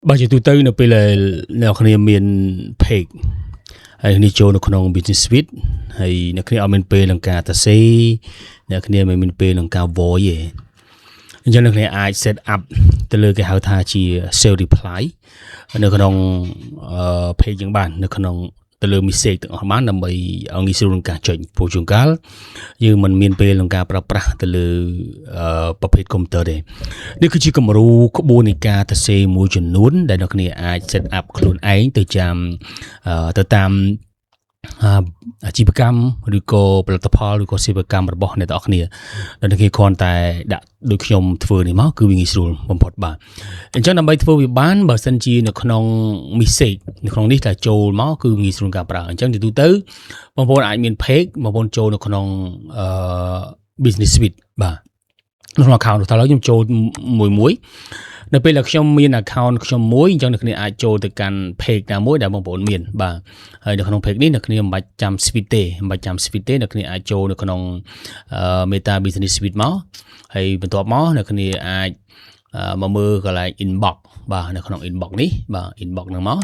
បើជាទូទៅនៅពេលអ្នកគ្នាមាន page ហើយនេះចូលនៅក្នុង business suite ហើយអ្នកគ្នាអត់មានពេលនឹងការសរសេរអ្នកគ្នាមិនមានពេលនឹងការ voice ទេអញ្ចឹងអ្នកគ្នាអាច set up ទៅលើគេហៅថាជា sales reply នៅក្នុងpage យើងបាននៅក្នុងទៅលើ message ទាំងអស់បានដើម្បីឲ្យងាយស្រួលក្នុងការចុចព្រោះជួនកាលយើងមិនមានពេលក្នុងការប្រើប្រាស់ទៅលើប្រភេទ computer ទេនេះគឺជាគំរូក្បួននៃការសរសេរមួយចំនួនដែលអ្នកគ្នាអាច set up ខ្លួនឯងទៅតាមអាជីវកម្មឬក៏ផលិតផលឬក៏សេវាកម្មរបស់អ្នកទាំងអស់គ្នាដែលគេគ្រាន់តែដាក់ដូចខ្ញុំធ្វើនេះមកគឺវាងាយស្រួលបំផុតបាទអញ្ចឹងដើម្បីធ្វើវាបានបើសិនជានៅក្នុង message នៅក្នុងនេះតែចូលមកគឺងាយស្រួលការប្រើអញ្ចឹងទៅបងប្អូនអាចមាន page បងប្អូនចូលនៅក្នុងbusiness suite បាទនៅក្នុង account ទៅឡើយខ្ញុំចូលមួយនៅពេលដែលខ្ញុំមាន account ខ្ញុំមួយអញ្ចឹងអ្នកគ្នាអាចចូលទៅកាន់ page ណាមួយដែលបងប្អូនមានបាទហើយនៅក្នុង page នេះអ្នកគ្នាមិនបាច់ចាំ suite ទេអ្នកគ្នាអាចចូលនៅក្នុងMeta Business Suite មកហើយបន្ទាប់មកអ្នកគ្នាអាចមកមើលកន្លែង inbox បាទនៅក្នុង inbox នេះបាទ inbox ហ្នឹងមក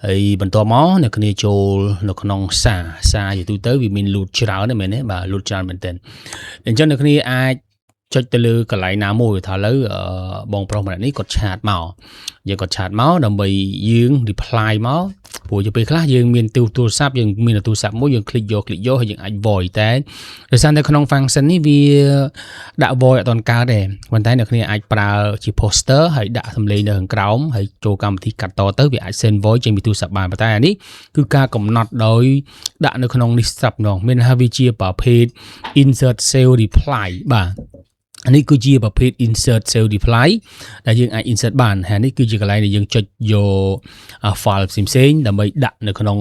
ហើយបន្ទាប់មកអ្នកគ្នាចូលនៅក្នុងសារជាទូទៅវាមាន load ច្រើនទេមែនទេបាទ load ច្រើនមែនទែនអញ្ចឹងអ្នកគ្នាអាចចុចទៅលើកន្លែងណាមួយថាឥឡូវបងប្រុសម្នាក់នេះគាត់ឆាតមកដើម្បីយើង reply មកព្រោះទៅពេលខ្លះយើងមានទូរស័ព្ទយើងមានទូរស័ព្ទមួយយើង click យកហើយយើងអាច voice តែដោយសារតែក្នុង function នេះវាដាក់ voice អត់ទាន់កើតទេប៉ុន្តែអ្នកគ្នាអាចប្រើជា poster ហើយដាក់សំឡេងនៅខាងក្រោមហើយចូលកម្មវិធីកាត់តទៅវាអាច send voice ចេញពីទូរស័ព្ទបានប៉ុន្តែអានេះគឺការកំណត់ដោយដាក់នៅក្នុងនេះស្រាប់ម្ដងមានថាវាជាប្រភេទ insert sales reply បាទនេះគឺជាប្រភេទ insert sales reply ដែលយើងអាច insert បានហើយនេះគឺជាកន្លែងដែលយើងចុចយក file ផ្សេងៗដើម្បីដាក់នៅក្នុង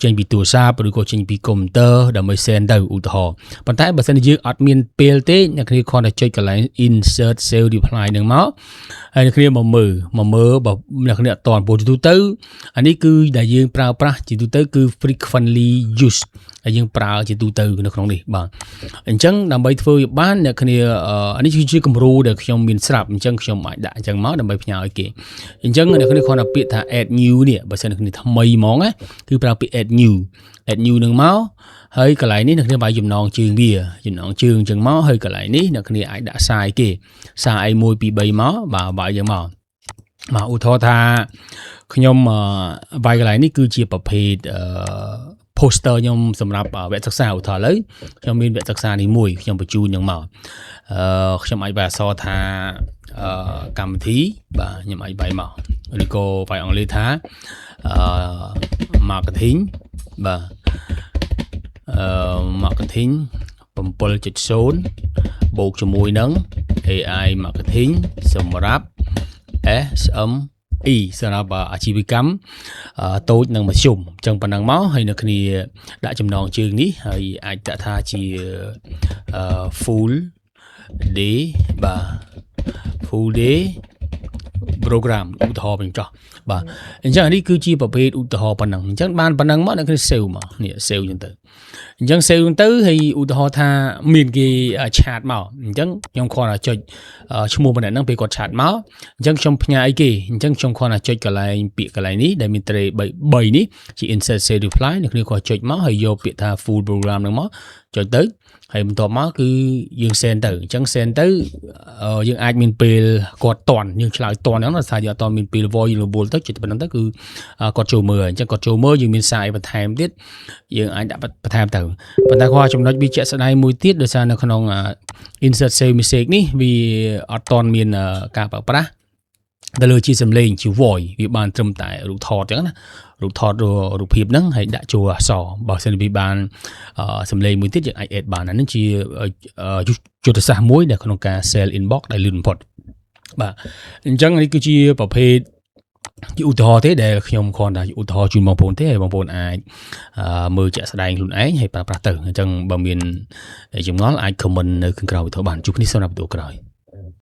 ចេញពីទូរស័ព្ទឬក៏ចេញពី computer ដើម្បី send ទៅឧទាហរណ៍ប៉ុន្តែបើសិនជាយើងអត់មានពេលទេអ្នកគ្នាគ្រាន់តែចុចកន្លែង insert sales reply នឹងមកហើយអ្នកគ្នាមកមើលបើអ្នកគ្នាអត់ទាន់ពោលទូទៅអានេះគឺដែលយើងប្រើប្រាស់ជាទូទៅគឺ frequently use ហើយយើងប្រើជាទូទៅនៅក្នុងនេះបាទអញ្ចឹងដើម្បីធ្វើវាបានអ្នកគ្នាអានេះគឺជាគំរូដែលខ្ញុំមានស្រាប់អញ្ចឹងខ្ញុំអាចដាក់អញ្ចឹងមកដើម្បីផ្ញើឲ្យគេអញ្ចឹងអ្នកគ្នាគ្រាន់តែពាក្យថា add new នេះបើសិនអ្នកគ្នាថ្មីហ្មងណាគឺប្រើពាក្យ add new នឹងមកហើយកន្លែងនេះអ្នកគ្នាបាយចំណងជើងវាចំណងជើងអញ្ចឹងមកហើយកន្លែងនេះអ្នកគ្នាអាចដាក់សារគេសារអី1 2 3មកបាទបាយយ៉ាងមកឧទាហរណ៍ថាខ្ញុំវាយកន្លែងនេះគឺជាប្រភេទposter ខ្ញុំសម្រាប់វគ្គសិក្សាឧទាហរណ៍ឥឡូវខ្ញុំមានវគ្គសិក្សានេះមួយខ្ញុំបញ្ជូនយ៉ាងមកខ្ញុំអាចបាយអក្សរថាកម្មវិធីបាទខ្ញុំអាចបាយមកឬក៏បាយអង់គ្លេសថា marketing បាទmarketing 7.0 បូកជាមួយនឹង AI marketing សម្រាប់ SME សម្រាប់អាជីវកម្មតូចនិងមធ្យមអញ្ចឹងប៉ុណ្ណឹងមកហើយអ្នកគ្នាដាក់ចំណងជើងនេះហើយអាចដាក់ថាជា full day បាទ full day program ឧទាហរណ៍វិញចោះបាទអញ្ចឹងនេះគឺជាប្រភេទឧទាហរណ៍ប៉ុណ្ណឹងអញ្ចឹងបានប៉ុណ្ណឹងមកអ្នកគ្នា save មកនេះ save អញ្ចឹងទៅហើយឧទាហរណ៍ថាមានគេឆាតមកអញ្ចឹងខ្ញុំគ្រាន់តែចុចឈ្មោះម្នាក់ហ្នឹងពេលគាត់ឆាតមកអញ្ចឹងខ្ញុំផ្ញើអីគេអញ្ចឹងខ្ញុំគ្រាន់តែចុចកន្លែងពាក្យកន្លែងនេះដែលមានត្រេ3នេះជា insert save reply អ្នកគ្នាគាត់ចុចមកហើយយកពាក្យថា full program ហ្នឹងមកចុចទៅហើយបន្ទាប់មកគឺយើង send ទៅអញ្ចឹង send ទៅយើងអាចមានពេលគាត់តន់យើងឆ្លើយតន់ហ្នឹងដោយសារយើងអត់តន់មានពេល voice លបលទៅចិត្តប៉ុណ្ណឹងទៅគឺគាត់ចូលមើលអញ្ចឹងគាត់ចូលមើលយើងមានសារបន្ថែមទៀតយើងអាចដាក់បន្ថែមទៅប៉ុន្តែគាត់ចំណុចវាជាក់ស្ដែងមួយទៀតដោយសារនៅក្នុង insert save message នេះវាអត់តន់មានការប្រើប្រាស់ទៅលើជាសំឡេងជា voice វាបានត្រឹមតែរូបថតអញ្ចឹងណារូបថតរូបភាពហ្នឹងហើយដាក់ចូលអក្សរបើសិនវាបានសំឡេងមួយទៀតយើងអាច add បានអានេះជាយុទ្ធសាស្ត្រមួយដែលក្នុងការ sell inbox ដែលលឿនបំផុតបាទអញ្ចឹងនេះគឺជាប្រភេទជាឧទាហរណ៍ទេដែលខ្ញុំគ្រាន់តែឧទាហរណ៍ជូនបងប្អូនទេហើយបងប្អូនអាចមើលជាក់ស្ដែងខ្លួនឯងហើយប្រើប្រាស់ទៅអញ្ចឹងបើមានចម្ងល់អាច comment នៅខាងក្រោមវីដេអូបានជួបគ្នាសម្រាប់វីដេអូក្រោយ